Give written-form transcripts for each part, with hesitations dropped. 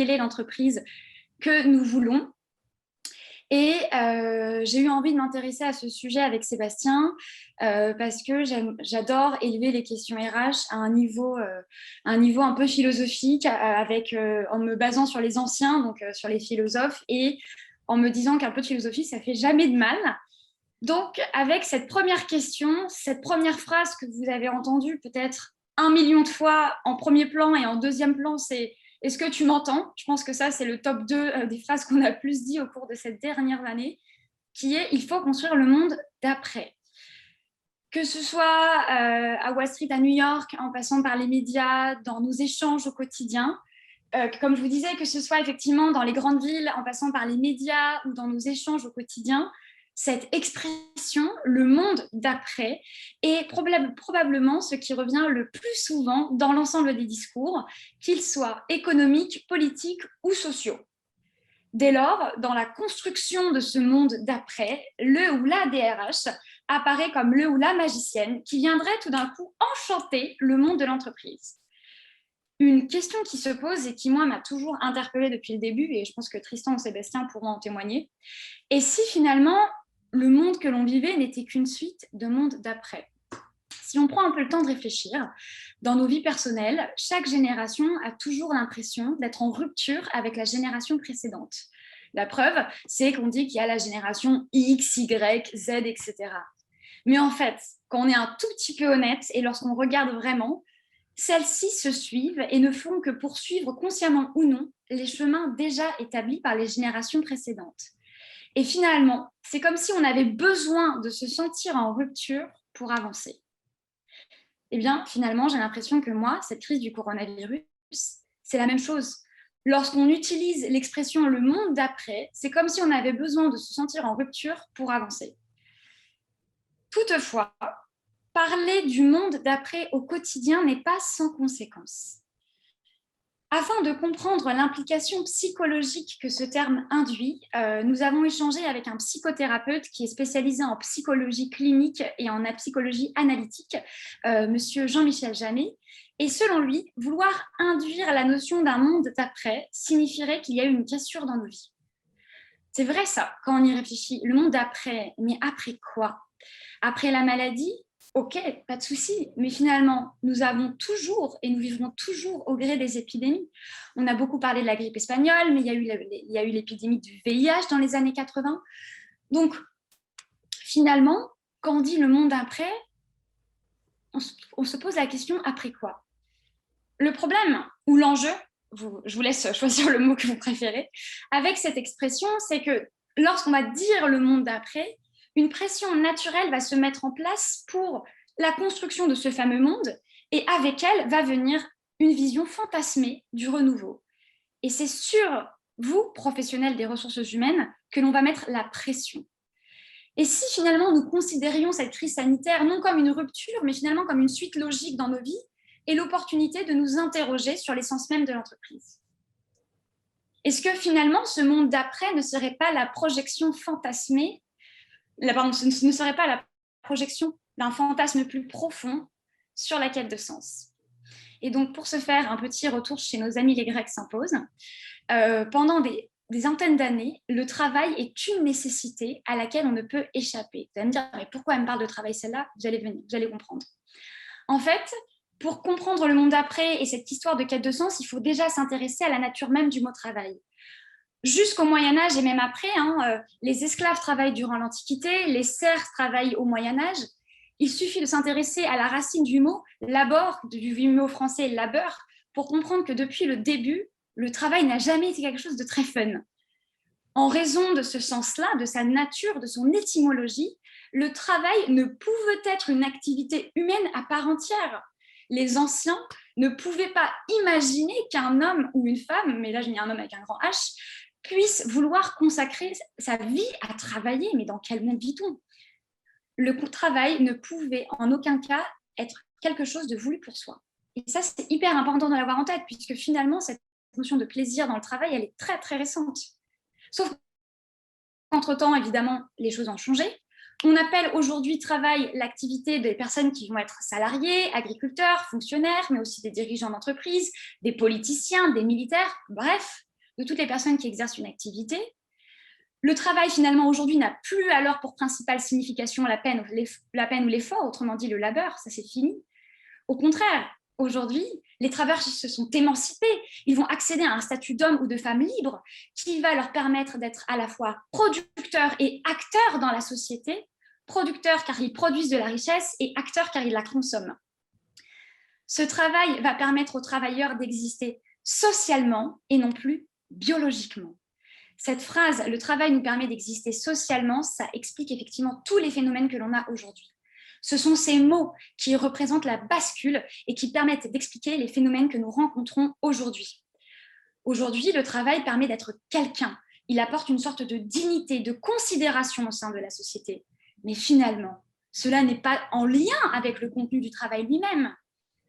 quelle est l'entreprise que nous voulons. Et j'ai eu envie de m'intéresser à ce sujet avec Sébastien parce que j'adore élever les questions RH à un niveau un peu philosophique, en me basant sur les anciens, donc sur les philosophes, et en me disant qu'un peu de philosophie, ça fait jamais de mal. Donc, avec cette première question, cette première phrase que vous avez entendue peut-être 1 million de fois en premier plan et en deuxième plan, c'est « Est-ce que tu m'entends ?» Je pense que ça, c'est le top 2 des phrases qu'on a plus dit au cours de cette dernière année, qui est « Il faut construire le monde d'après ». Que ce soit à Wall Street, à New York, en passant par les médias, dans nos échanges au quotidien, comme je vous disais, que ce soit effectivement dans les grandes villes, en passant par les médias ou dans nos échanges au quotidien, cette expression, le monde d'après, est probablement ce qui revient le plus souvent dans l'ensemble des discours, qu'ils soient économiques, politiques ou sociaux. Dès lors, dans la construction de ce monde d'après, le ou la DRH apparaît comme le ou la magicienne qui viendrait tout d'un coup enchanter le monde de l'entreprise. Une question qui se pose et qui, moi, m'a toujours interpellée depuis le début, et je pense que Tristan ou Sébastien pourront en témoigner, et si finalement le monde que l'on vivait n'était qu'une suite de mondes d'après? Si on prend un peu le temps de réfléchir, dans nos vies personnelles, chaque génération a toujours l'impression d'être en rupture avec la génération précédente. La preuve, c'est qu'on dit qu'il y a la génération X, Y, Z, etc. Mais en fait, quand on est un tout petit peu honnête et lorsqu'on regarde vraiment, celles-ci se suivent et ne font que poursuivre consciemment ou non les chemins déjà établis par les générations précédentes. Et finalement, c'est comme si on avait besoin de se sentir en rupture pour avancer. Eh bien, finalement, j'ai l'impression que moi, cette crise du coronavirus, c'est la même chose. Lorsqu'on utilise l'expression « le monde d'après », c'est comme si on avait besoin de se sentir en rupture pour avancer. Toutefois, parler du monde d'après au quotidien n'est pas sans conséquence. Afin de comprendre l'implication psychologique que ce terme induit, nous avons échangé avec un psychothérapeute qui est spécialisé en psychologie clinique et en psychologie analytique, monsieur Jean-Michel Jamet. Et selon lui, vouloir induire la notion d'un monde d'après signifierait qu'il y a eu une cassure dans nos vies. C'est vrai ça, quand on y réfléchit. Le monde d'après, mais après quoi? Après la maladie? Ok, pas de souci, mais finalement, nous avons toujours et nous vivrons toujours au gré des épidémies. On a beaucoup parlé de la grippe espagnole, mais il y a eu l'épidémie du VIH dans les années 80. Donc, finalement, quand on dit le monde après, on se pose la question après quoi? Le problème ou l'enjeu, je vous laisse choisir le mot que vous préférez, avec cette expression, c'est que lorsqu'on va dire le monde d'après, une pression naturelle va se mettre en place pour la construction de ce fameux monde, et avec elle va venir une vision fantasmée du renouveau. Et c'est sur vous, professionnels des ressources humaines, que l'on va mettre la pression. Et si finalement nous considérions cette crise sanitaire non comme une rupture, mais finalement comme une suite logique dans nos vies, et l'opportunité de nous interroger sur l'essence même de l'entreprise? Est-ce que finalement ce monde d'après ne serait pas la projection fantasmée, ce ne serait pas la projection d'un fantasme plus profond sur la quête de sens? Et donc, pour ce faire, un petit retour chez nos amis les Grecs s'impose. Pendant des centaines d'années, le travail est une nécessité à laquelle on ne peut échapper. Vous allez me dire, mais pourquoi elle me parle de travail celle-là? Vous allez comprendre. En fait, pour comprendre le monde d'après et cette histoire de quête de sens, il faut déjà s'intéresser à la nature même du mot travail. Jusqu'au Moyen-Âge et même après, les esclaves travaillent durant l'Antiquité, les serfs travaillent au Moyen-Âge. Il suffit de s'intéresser à la racine du mot labor, du mot français labeur, pour comprendre que depuis le début, le travail n'a jamais été quelque chose de très fun. En raison de ce sens-là, de sa nature, de son étymologie, le travail ne pouvait être une activité humaine à part entière. Les anciens ne pouvaient pas imaginer qu'un homme ou une femme, mais là je mets un homme avec un grand H, puisse vouloir consacrer sa vie à travailler. Mais dans quel monde vit-on? Le travail ne pouvait en aucun cas être quelque chose de voulu pour soi. Et ça, c'est hyper important de l'avoir en tête, puisque finalement, cette notion de plaisir dans le travail, elle est très, très récente. Sauf qu'entre-temps, évidemment, les choses ont changé. On appelle aujourd'hui travail l'activité des personnes qui vont être salariés, agriculteurs, fonctionnaires, mais aussi des dirigeants d'entreprise, des politiciens, des militaires, bref. de toutes les personnes qui exercent une activité. Le travail, finalement, aujourd'hui, n'a plus alors pour principale signification la peine ou l'effort, autrement dit le labeur, ça c'est fini. Au contraire, aujourd'hui, les travailleurs se sont émancipés, ils vont accéder à un statut d'homme ou de femme libre qui va leur permettre d'être à la fois producteurs et acteurs dans la société, producteurs car ils produisent de la richesse et acteurs car ils la consomment. Ce travail va permettre aux travailleurs d'exister socialement et non plus biologiquement. Cette phrase, le travail nous permet d'exister socialement, ça explique effectivement tous les phénomènes que l'on a aujourd'hui. Ce sont ces mots qui représentent la bascule et qui permettent d'expliquer les phénomènes que nous rencontrons aujourd'hui. Aujourd'hui, le travail permet d'être quelqu'un. Il apporte une sorte de dignité, de considération au sein de la société. Mais finalement, cela n'est pas en lien avec le contenu du travail lui-même.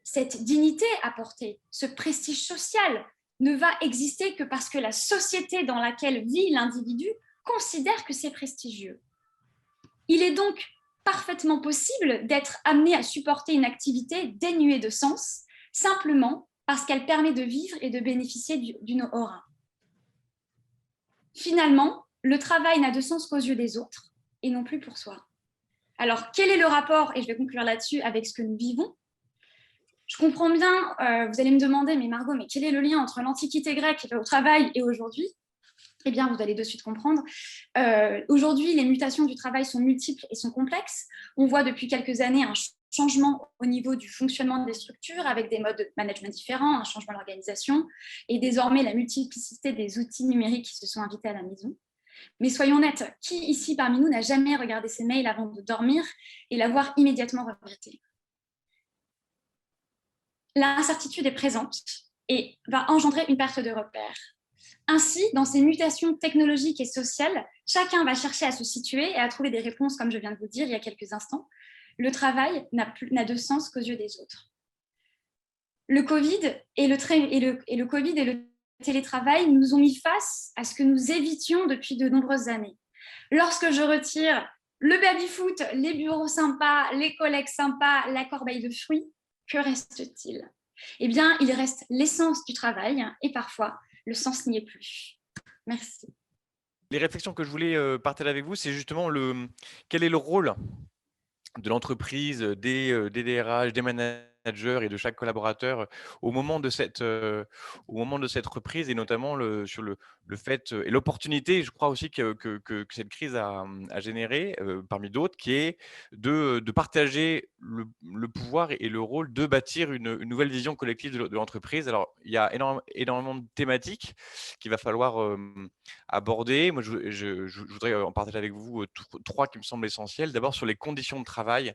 Cette dignité apportée, ce prestige social, ne va exister que parce que la société dans laquelle vit l'individu considère que c'est prestigieux. Il est donc parfaitement possible d'être amené à supporter une activité dénuée de sens, simplement parce qu'elle permet de vivre et de bénéficier d'une aura. Finalement, le travail n'a de sens qu'aux yeux des autres et non plus pour soi. Alors, quel est le rapport, et je vais conclure là-dessus, avec ce que nous vivons? Je comprends bien, vous allez me demander, mais Margot, mais quel est le lien entre l'Antiquité grecque au travail et aujourd'hui? Eh bien, vous allez de suite comprendre. Aujourd'hui, les mutations du travail sont multiples et sont complexes. On voit depuis quelques années un changement au niveau du fonctionnement des structures avec des modes de management différents, un changement d'organisation et désormais la multiplicité des outils numériques qui se sont invités à la maison. Mais soyons nets, qui ici parmi nous n'a jamais regardé ses mails avant de dormir et l'avoir immédiatement regretté? L'incertitude est présente et va engendrer une perte de repères. Ainsi, dans ces mutations technologiques et sociales, chacun va chercher à se situer et à trouver des réponses, comme je viens de vous dire il y a quelques instants. Le travail n'a de sens qu'aux yeux des autres. Le Covid et le télétravail nous ont mis face à ce que nous évitions depuis de nombreuses années. Lorsque je retire le baby-foot, les bureaux sympas, les collègues sympas, la corbeille de fruits, que reste-t-il? Eh bien, il reste l'essence du travail et parfois, le sens n'y est plus. Merci. Les réflexions que je voulais partager avec vous, c'est justement quel est le rôle de l'entreprise, des DRH, des managers et de chaque collaborateur au moment de cette reprise et notamment sur le fait et l'opportunité, je crois aussi que cette crise a généré, parmi d'autres, qui est de partager le pouvoir et le rôle de bâtir une nouvelle vision collective de l'entreprise. Alors, il y a énormément de thématiques qu'il va falloir aborder. Moi, je voudrais en partager avec vous trois qui me semblent essentielles. D'abord, sur les conditions de travail,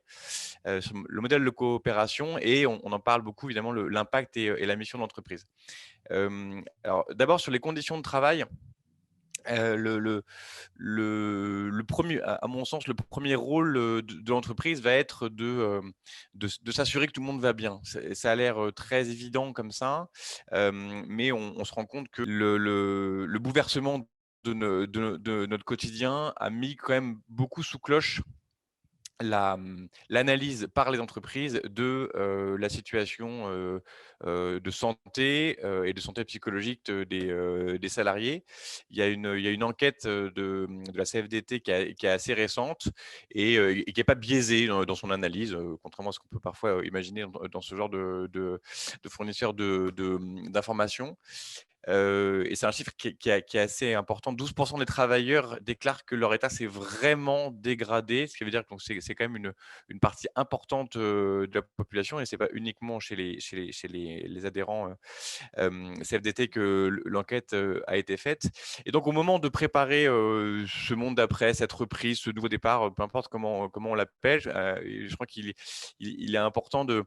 sur le modèle de coopération et on en parle beaucoup, évidemment, l'impact et la mission de l'entreprise. Alors, d'abord, sur les conditions de travail, le premier, à mon sens, le premier rôle de l'entreprise va être de s'assurer que tout le monde va bien. Ça a l'air très évident comme ça, mais on se rend compte que le bouleversement de notre quotidien a mis quand même beaucoup sous cloche l'analyse par les entreprises de la situation de santé et de santé psychologique des salariés. Il y a une enquête de la CFDT qui est assez récente et qui n'est pas biaisée dans son analyse, contrairement à ce qu'on peut parfois imaginer dans ce genre de fournisseurs d'informations. Et c'est un chiffre qui est assez important. 12% des travailleurs déclarent que leur état s'est vraiment dégradé, ce qui veut dire que donc c'est quand même une partie importante, de la population et c'est pas uniquement chez les adhérents, CFDT que l'enquête, a été faite et donc au moment de préparer, ce monde d'après, cette reprise, ce nouveau départ, peu importe comment on l'appelle, je crois qu'il est important de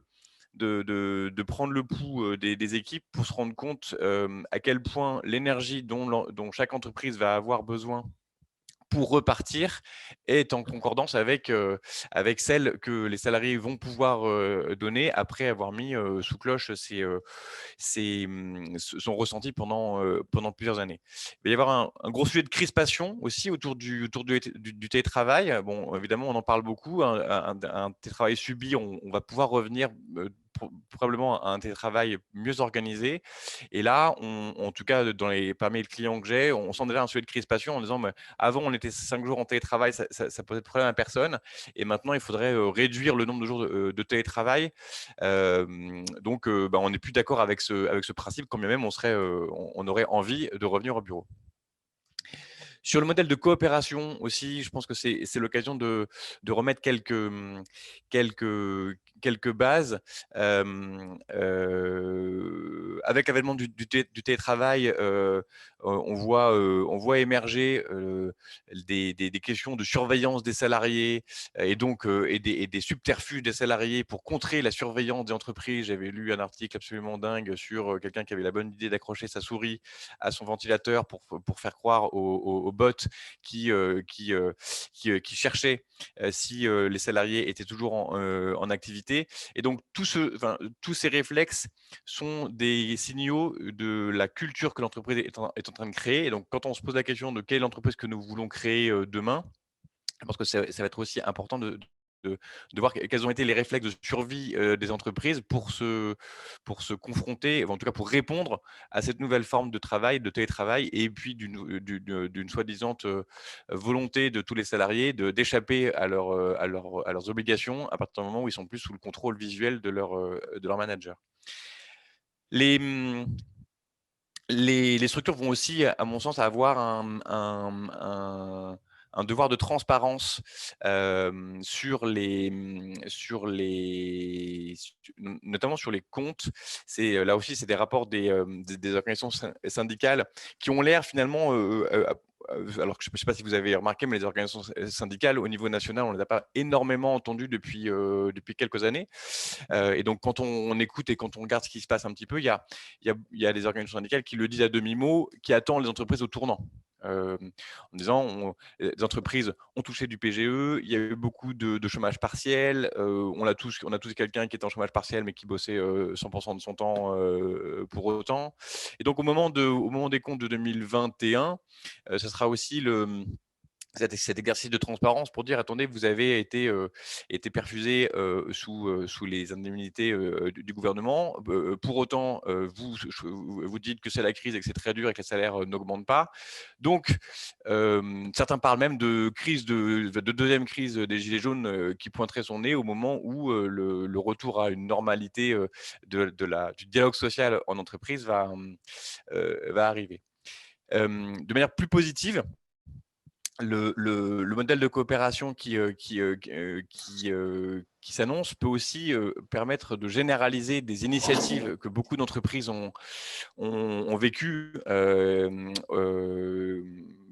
prendre le pouls des équipes pour se rendre compte à quel point l'énergie dont chaque entreprise va avoir besoin pour repartir est en concordance avec celle que les salariés vont pouvoir donner après avoir mis sous cloche son ressenti pendant plusieurs années. Il va y avoir un gros sujet de crispation aussi autour du télétravail. Bon, évidemment, on en parle beaucoup. Un télétravail subi, on va pouvoir revenir probablement un télétravail mieux organisé. Et là, en tout cas, parmi les clients que j'ai, on sent déjà un sujet de crispation en disant, mais avant, on était 5 jours en télétravail, ça posait de problème à personne. Et maintenant, il faudrait réduire le nombre de jours de télétravail. Donc, on n'est plus d'accord avec ce principe, quand bien même on aurait envie de revenir au bureau. Sur le modèle de coopération aussi, je pense que c'est l'occasion de remettre quelques bases. Avec l'avènement du télétravail, on voit émerger des questions de surveillance des salariés et donc des subterfuges des salariés pour contrer la surveillance des entreprises. J'avais lu un article absolument dingue sur quelqu'un qui avait la bonne idée d'accrocher sa souris à son ventilateur pour faire croire aux bots qui cherchaient si les salariés étaient toujours en activité. Et donc, tous ces réflexes sont des signaux de la culture que l'entreprise est en train de créer. Et donc, quand on se pose la question de quelle est l'entreprise que nous voulons créer demain, je pense que ça va être aussi important de voir quels ont été les réflexes de survie des entreprises pour se confronter, ou en tout cas pour répondre à cette nouvelle forme de travail, de télétravail, et puis d'une soi-disant volonté de tous les salariés d'échapper à leurs obligations à partir du moment où ils sont plus sous le contrôle visuel de leur manager. Les, hum, les structures vont aussi, à mon sens, avoir un devoir de transparence notamment sur les comptes. Là aussi, c'est des rapports des organisations syndicales qui ont l'air finalement, alors que je ne sais pas si vous avez remarqué, mais les organisations syndicales au niveau national, on ne les a pas énormément entendues depuis quelques années. Et donc, quand on écoute et quand on regarde ce qui se passe un petit peu, il y a des organisations syndicales qui le disent à demi-mot, qui attendent les entreprises au tournant. En disant, les entreprises ont touché du PGE, il y a eu beaucoup de chômage partiel, on a tous quelqu'un qui était en chômage partiel mais qui bossait 100% de son temps pour autant. Et donc, au moment des comptes de 2021, ce sera aussi cet exercice de transparence pour dire attendez, vous avez été perfusé sous les indemnités du gouvernement. Pour autant, vous dites que c'est la crise et que c'est très dur et que les salaires n'augmentent pas. Donc, certains parlent même de deuxième crise des Gilets jaunes qui pointerait son nez au moment où le retour à une normalité du dialogue social en entreprise va arriver. De manière plus positive, le modèle de coopération qui s'annonce peut aussi permettre de généraliser des initiatives que beaucoup d'entreprises ont vécues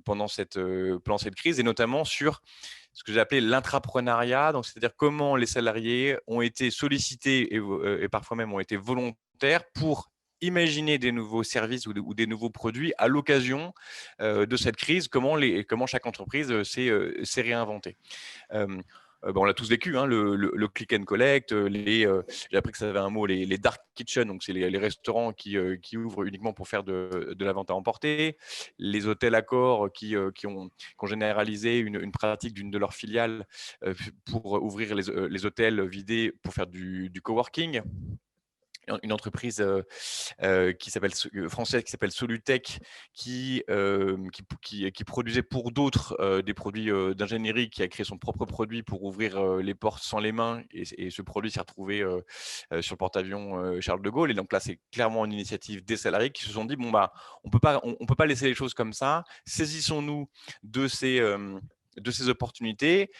pendant cette crise, et notamment sur ce que j'ai appelé l'intrapreneuriat, donc c'est-à-dire comment les salariés ont été sollicités et parfois même ont été volontaires pour imaginer des nouveaux services ou des nouveaux produits à l'occasion de cette crise, comment chaque entreprise s'est réinventée. On l'a tous vécu, hein, le click and collect, j'ai appris que ça avait un mot, les dark kitchen, donc c'est les restaurants qui ouvrent uniquement pour faire de la vente à emporter, les hôtels Accor qui ont généralisé une pratique d'une de leurs filiales pour ouvrir les hôtels vidés pour faire du coworking. Une entreprise française qui s'appelle Solutech, qui produisait pour d'autres des produits d'ingénierie, qui a créé son propre produit pour ouvrir les portes sans les mains, et ce produit s'est retrouvé sur le porte-avions Charles de Gaulle. Et donc là, c'est clairement une initiative des salariés qui se sont dit bon, on peut pas laisser les choses comme ça, saisissons-nous de ces opportunités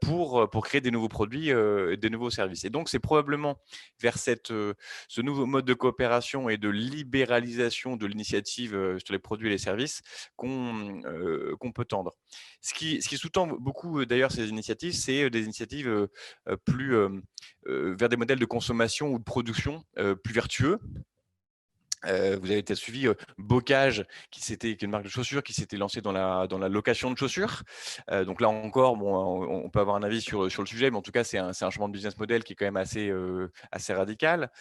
pour créer des nouveaux produits, des nouveaux services. Et donc, c'est probablement vers ce nouveau mode de coopération et de libéralisation de l'initiative sur les produits et les services qu'on peut tendre. Ce qui sous-tend beaucoup d'ailleurs ces initiatives, c'est des initiatives plus vers des modèles de consommation ou de production plus vertueux. Vous avez peut-être suivi Bocage, qui est une marque de chaussures qui s'était lancée dans la location de chaussures. Donc là encore, bon, on peut avoir un avis sur le sujet, mais en tout cas, c'est un changement de business model qui est quand même assez radical.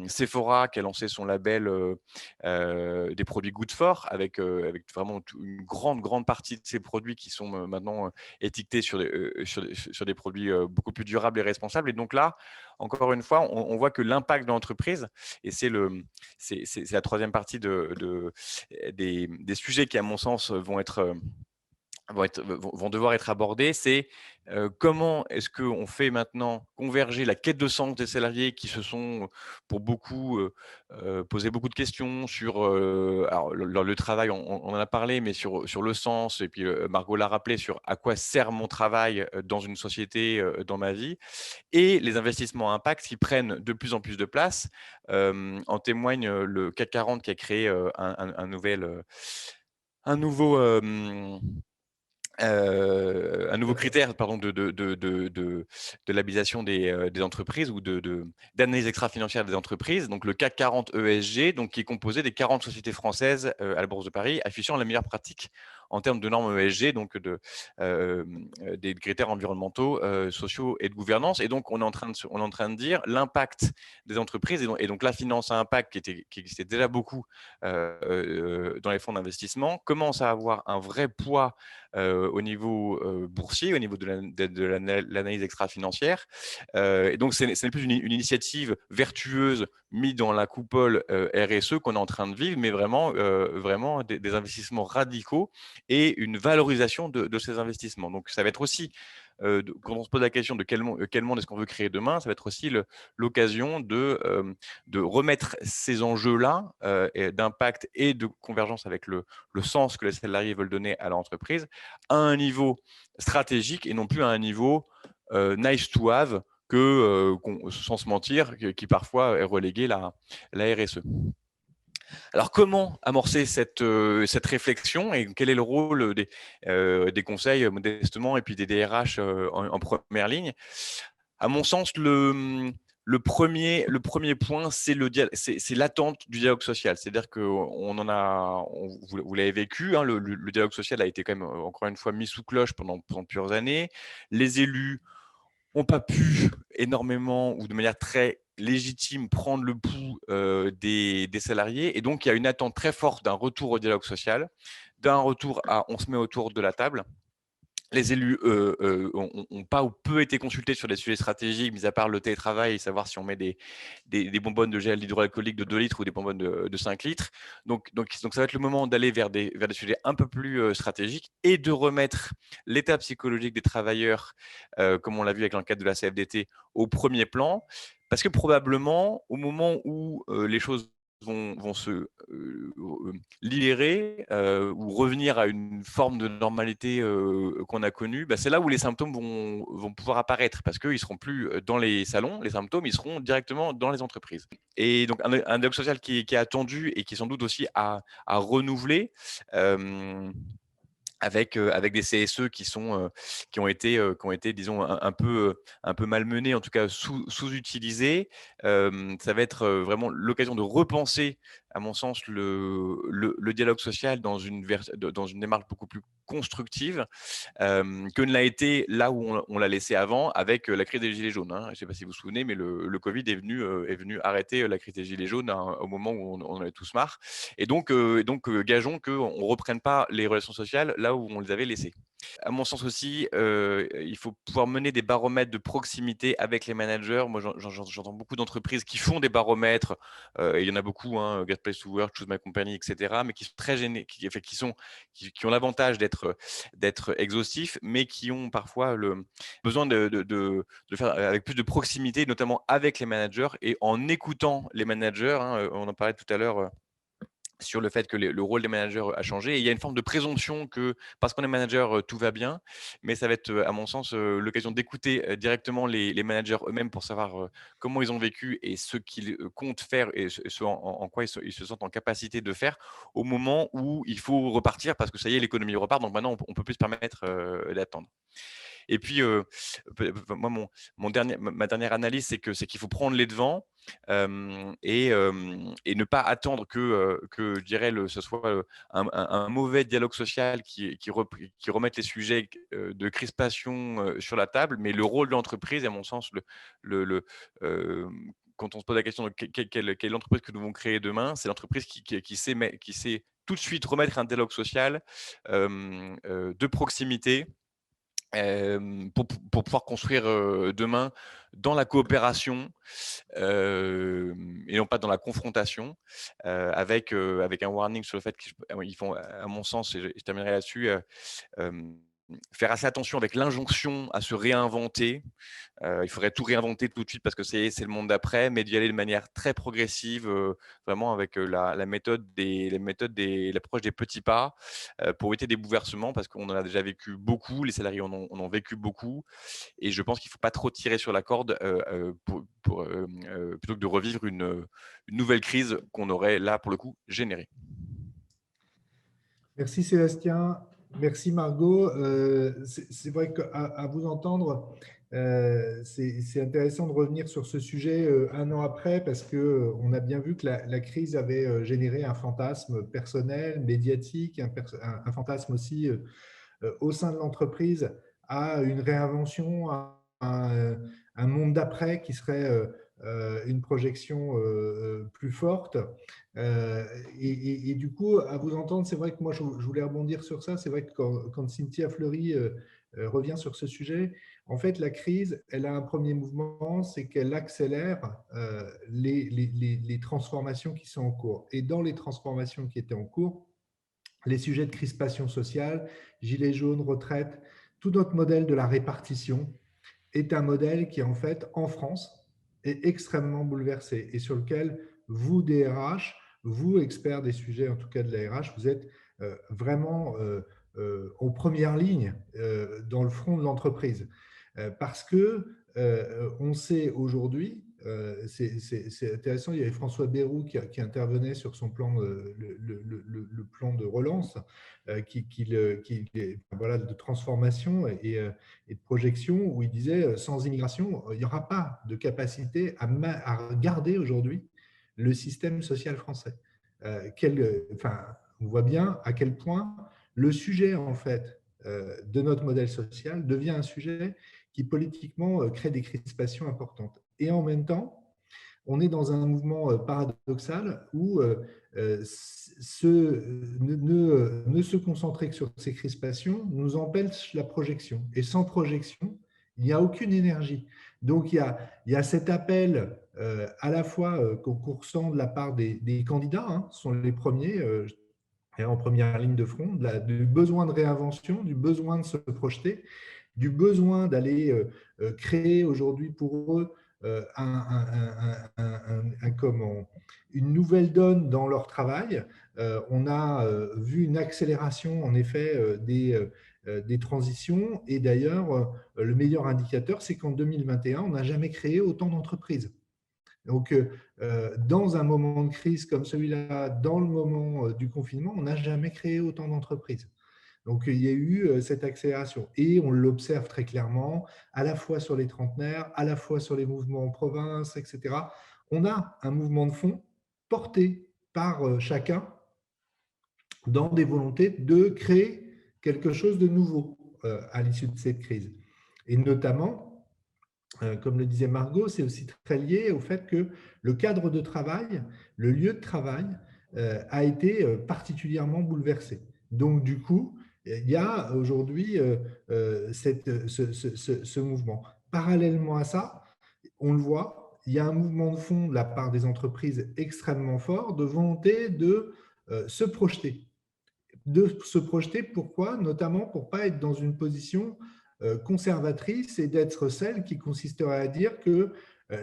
Sephora, qui a lancé son label des produits Good For, avec vraiment une grande partie de ses produits qui sont maintenant étiquetés sur des produits beaucoup plus durables et responsables. Et donc là, encore une fois, on voit que l'impact de l'entreprise, et c'est la troisième partie des sujets qui, à mon sens, vont devoir être abordés, c'est comment est-ce qu'on fait maintenant converger la quête de sens des salariés qui se sont, pour beaucoup, posé beaucoup de questions sur, alors le travail, on en a parlé, mais sur le sens, et puis, Margot l'a rappelé, sur à quoi sert mon travail, dans une société, dans ma vie, et les investissements à impact qui prennent de plus en plus de place. En témoigne, le CAC 40 qui a créé, un nouveau, un nouveau critère, pardon, de labellisation des entreprises, ou d'analyse extra-financière des entreprises, donc le CAC 40 ESG, donc qui est composé des 40 sociétés françaises à la Bourse de Paris, affichant les meilleures pratiques en termes de normes ESG, donc des critères environnementaux, sociaux et de gouvernance. Et donc, on est en train de dire l'impact des entreprises, et donc la finance à impact, qui existait déjà beaucoup dans les fonds d'investissement, commence à avoir un vrai poids au niveau boursier, au niveau l'analyse extra-financière. Et donc, ce n'est plus une initiative vertueuse mise dans la coupole RSE qu'on est en train de vivre, mais vraiment des investissements radicaux et une valorisation de ces investissements. Donc, ça va être aussi, quand on se pose la question de quel monde est-ce qu'on veut créer demain, ça va être aussi l'occasion de remettre ces enjeux-là d'impact et de convergence avec le sens que les salariés veulent donner à l'entreprise à un niveau stratégique, et non plus à un niveau nice to have, sans se mentir, qui parfois est relégué la RSE. Alors, comment amorcer cette réflexion, et quel est le rôle des conseils, modestement, et puis des DRH en première ligne? À mon sens, le premier point, c'est l'attente du dialogue social. C'est-à-dire qu'on en a, vous l'avez vécu, hein, le dialogue social a été quand même, encore une fois, mis sous cloche pendant plusieurs années. Les élus n'ont pas pu énormément, ou de manière très légitime, prendre le pouls des salariés. Et donc, il y a une attente très forte d'un retour au dialogue social, d'un retour à on se met autour de la table. Les élus ont pas ou peu été consultés sur des sujets stratégiques, mis à part le télétravail, et savoir si on met des bonbonnes de gel hydroalcoolique de 2 litres ou des bonbonnes de 5 litres. Donc, ça va être le moment d'aller vers des sujets un peu plus stratégiques, et de remettre l'état psychologique des travailleurs, comme on l'a vu avec l'enquête de la CFDT, au premier plan. Parce que probablement, au moment où les choses vont se libérer, ou revenir à une forme de normalité qu'on a connue, c'est là où les symptômes vont pouvoir apparaître, parce qu'ils ne seront plus dans les salons, les symptômes, ils seront directement dans les entreprises. Et donc, un dialogue social qui est attendu, et qui est sans doute aussi à renouveler, avec des CSE qui ont été, disons, un peu malmenés, en tout cas sous-utilisés. Ça va être vraiment l'occasion de repenser, à mon sens, le dialogue social dans une démarche beaucoup plus constructive, que ne l'a été là où on l'a laissé avant, avec la crise des Gilets jaunes, hein. Je ne sais pas si vous vous souvenez, mais le Covid est venu arrêter la crise des Gilets jaunes, hein, au moment où on en avait tous marre. Et donc, gageons qu'on ne reprenne pas les relations sociales là où on les avait laissées. À mon sens aussi, il faut pouvoir mener des baromètres de proximité avec les managers. Moi, j'entends beaucoup d'entreprises qui font des baromètres, et il y en a beaucoup, hein, Great Place to Work, Choose My Company, etc., mais qui sont très gênés, qui ont l'avantage d'être exhaustifs, mais qui ont parfois le besoin de faire avec plus de proximité, notamment avec les managers, et en écoutant les managers, hein. On en parlait tout à l'heure, sur le fait que le rôle des managers a changé. Et il y a une forme de présomption que, parce qu'on est manager, tout va bien. Mais ça va être, à mon sens, l'occasion d'écouter directement les managers eux-mêmes, pour savoir comment ils ont vécu, et ce qu'ils comptent faire, et ce en quoi ils se sentent en capacité de faire, au moment où il faut repartir, parce que ça y est, l'économie repart. Donc maintenant, on ne peut plus se permettre d'attendre. Et puis, moi, ma dernière analyse, c'est qu'il faut prendre les devants, et ne pas attendre que je dirais, ce soit un mauvais dialogue social qui remette les sujets de crispation sur la table. Mais le rôle de l'entreprise, à mon sens, quand on se pose la question de quelle est l'entreprise que nous devons créer demain, c'est l'entreprise qui sait tout de suite remettre un dialogue social de proximité, pour pouvoir construire demain dans la coopération et non pas dans la confrontation, avec un warning sur le fait qu'ils font, à mon sens, et je terminerai là-dessus, faire assez attention avec l'injonction à se réinventer. Il faudrait tout réinventer tout de suite parce que c'est le monde d'après, mais d'y aller de manière très progressive, vraiment avec la méthode l'approche des petits pas, pour éviter des bouleversements parce qu'on en a déjà vécu beaucoup, les salariés en ont vécu beaucoup et je pense qu'il ne faut pas trop tirer sur la corde, plutôt que de revivre une nouvelle crise qu'on aurait là, pour le coup, générée. Merci Sébastien, merci Margot. C'est vrai qu'à vous entendre, c'est intéressant de revenir sur ce sujet un an après parce qu'on a bien vu que la crise avait généré un fantasme personnel, médiatique, un fantasme aussi au sein de l'entreprise à une réinvention, à un monde d'après qui serait une projection plus forte. Et du coup, à vous entendre, c'est vrai que moi, je voulais rebondir sur ça. C'est vrai que quand Cynthia Fleury revient sur ce sujet, en fait, la crise, elle a un premier mouvement, c'est qu'elle accélère les transformations qui sont en cours. Et dans les transformations qui étaient en cours, les sujets de crispation sociale, gilets jaunes, retraite, tout notre modèle de la répartition est un modèle qui, en fait, en France, est extrêmement bouleversé et sur lequel vous, DRH, vous, experts des sujets, en tout cas de la RH, vous êtes vraiment en première ligne dans le front de l'entreprise. Parce que on sait aujourd'hui, c'est intéressant, il y avait François Bayrou qui intervenait sur son plan, le plan de relance, voilà, de transformation et de projection, où il disait sans immigration, il n'y aura pas de capacité à garder aujourd'hui le système social français. On voit bien à quel point le sujet en fait de notre modèle social devient un sujet qui politiquement crée des crispations importantes. Et en même temps, on est dans un mouvement paradoxal où ne se concentrer que sur ces crispations nous empêche la projection. Et sans projection, il n'y a aucune énergie. Donc, il y a cet appel à la fois qu'on ressent de la part des candidats, hein, sont les premiers, en première ligne de front, du besoin de réinvention, du besoin de se projeter, du besoin d'aller créer aujourd'hui pour eux une nouvelle donne dans leur travail. On a vu une accélération en effet des transitions et d'ailleurs le meilleur indicateur c'est qu'en 2021 on n'a jamais créé autant d'entreprises. Donc, dans un moment de crise comme celui-là, dans le moment du confinement, on n'a jamais créé autant d'entreprises. Donc, il y a eu cette accélération et on l'observe très clairement, à la fois sur les trentenaires, à la fois sur les mouvements en province, etc. On a un mouvement de fond porté par chacun dans des volontés de créer quelque chose de nouveau à l'issue de cette crise. Et notamment, comme le disait Margot, c'est aussi très lié au fait que le cadre de travail, le lieu de travail a été particulièrement bouleversé. Donc, du coup, il y a aujourd'hui ce mouvement. Parallèlement à ça, on le voit, il y a un mouvement de fond de la part des entreprises extrêmement fort de volonté de se projeter. De se projeter, pourquoi? Notamment pour ne pas être dans une position conservatrice et d'être celle qui consisterait à dire que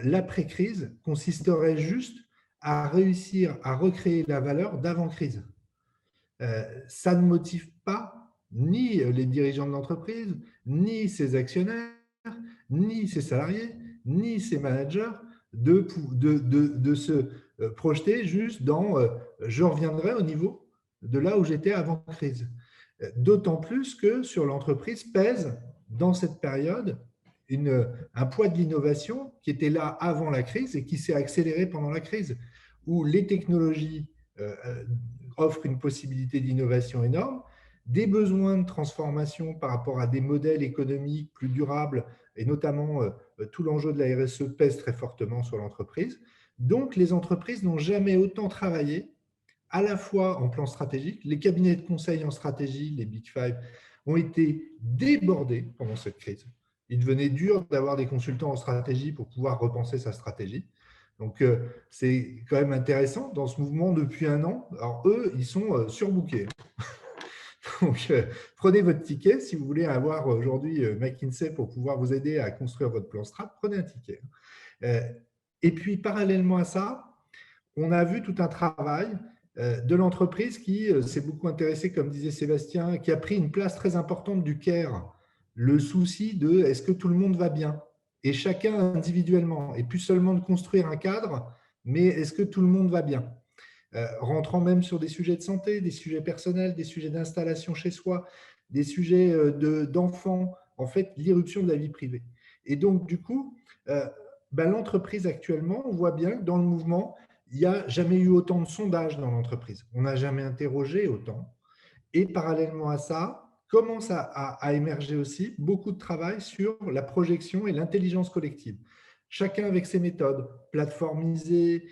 l'après-crise consisterait juste à réussir à recréer la valeur d'avant-crise. Ça ne motive pas ni les dirigeants de l'entreprise, ni ses actionnaires, ni ses salariés, ni ses managers de se projeter juste dans je reviendrai au niveau de là où j'étais avant crise. D'autant plus que sur l'entreprise pèse dans cette période un poids de l'innovation qui était là avant la crise et qui s'est accéléré pendant la crise, où les technologies offrent une possibilité d'innovation énorme, des besoins de transformation par rapport à des modèles économiques plus durables, et notamment tout l'enjeu de la RSE pèse très fortement sur l'entreprise. Donc, les entreprises n'ont jamais autant travaillé, à la fois en plan stratégique, les cabinets de conseil en stratégie, les Big Five, ont été débordés pendant cette crise. Il devenait dur d'avoir des consultants en stratégie pour pouvoir repenser sa stratégie. Donc, c'est quand même intéressant dans ce mouvement depuis un an. Alors, eux, ils sont surbookés. Donc, prenez votre ticket. Si vous voulez avoir aujourd'hui McKinsey pour pouvoir vous aider à construire votre plan strat, prenez un ticket. Et puis, parallèlement à ça, on a vu tout un travail de l'entreprise qui s'est beaucoup intéressée, comme disait Sébastien, qui a pris une place très importante du care. Le souci de est-ce que tout le monde va bien? Et chacun individuellement, et plus seulement de construire un cadre, mais est-ce que tout le monde va bien? Rentrant même sur des sujets de santé, des sujets personnels, des sujets d'installation chez soi, des sujets d'enfants, en fait, l'irruption de la vie privée. Et donc, du coup, l'entreprise actuellement, on voit bien que dans le mouvement, il n'y a jamais eu autant de sondages dans l'entreprise. On n'a jamais interrogé autant. Et parallèlement à ça, commence à émerger aussi beaucoup de travail sur la projection et l'intelligence collective. Chacun avec ses méthodes, plateformisées,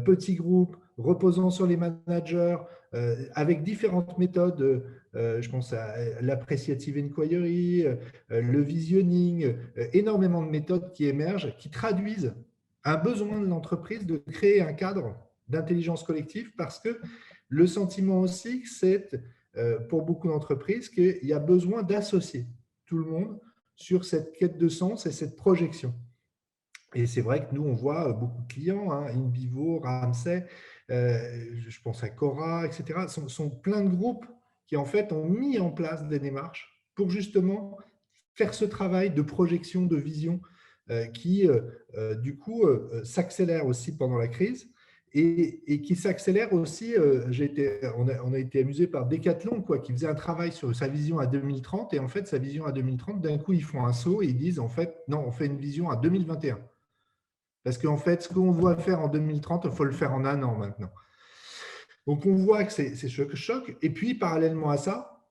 petits groupes, reposant sur les managers, avec différentes méthodes. Je pense à l'appréciative inquiry, le visionning, énormément de méthodes qui émergent, qui traduisent un besoin de l'entreprise de créer un cadre d'intelligence collective, parce que le sentiment aussi, c'est pour beaucoup d'entreprises qu'il y a besoin d'associer tout le monde sur cette quête de sens et cette projection. Et c'est vrai que nous, on voit beaucoup de clients, InVivo, Ramsay, je pense à Cora, etc., sont plein de groupes qui, en fait, ont mis en place des démarches pour justement faire ce travail de projection, de vision qui, du coup, s'accélère aussi pendant la crise et qui s'accélère aussi. On a été amusé par Decathlon, qui faisait un travail sur sa vision à 2030. Et en fait, sa vision à 2030, d'un coup, ils font un saut et ils disent, en fait, non, on fait une vision à 2021. Parce qu'en fait, ce qu'on doit faire en 2030, il faut le faire en un an maintenant. Donc, on voit que c'est choc. Et puis, parallèlement à ça,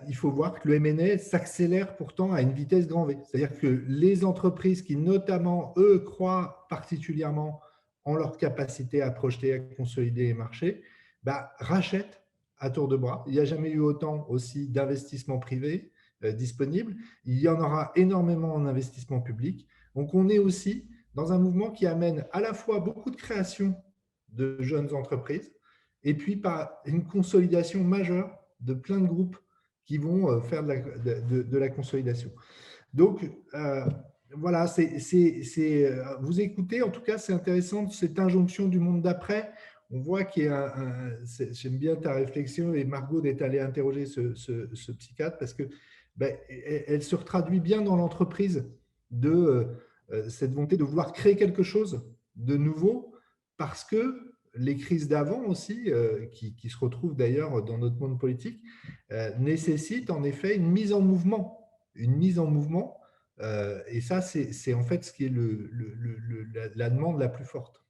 il faut voir que le M&A s'accélère pourtant à une vitesse grand V. C'est-à-dire que les entreprises qui, notamment, eux, croient particulièrement en leur capacité à projeter, à consolider les marchés, rachètent à tour de bras. Il n'y a jamais eu autant aussi d'investissements privés disponibles. Il y en aura énormément en investissement public. Donc, on est aussi dans un mouvement qui amène à la fois beaucoup de création de jeunes entreprises et puis par une consolidation majeure de plein de groupes qui vont faire de la consolidation. Donc, voilà, vous écoutez, en tout cas, c'est intéressant cette injonction du monde d'après. On voit qu'il y a j'aime bien ta réflexion et Margot d'être allée interroger ce psychiatre parce que elle se retraduit bien dans l'entreprise de cette volonté de vouloir créer quelque chose de nouveau parce que les crises d'avant aussi, qui se retrouvent d'ailleurs dans notre monde politique, nécessitent en effet une mise en mouvement. Et ça, c'est en fait ce qui est la demande la plus forte.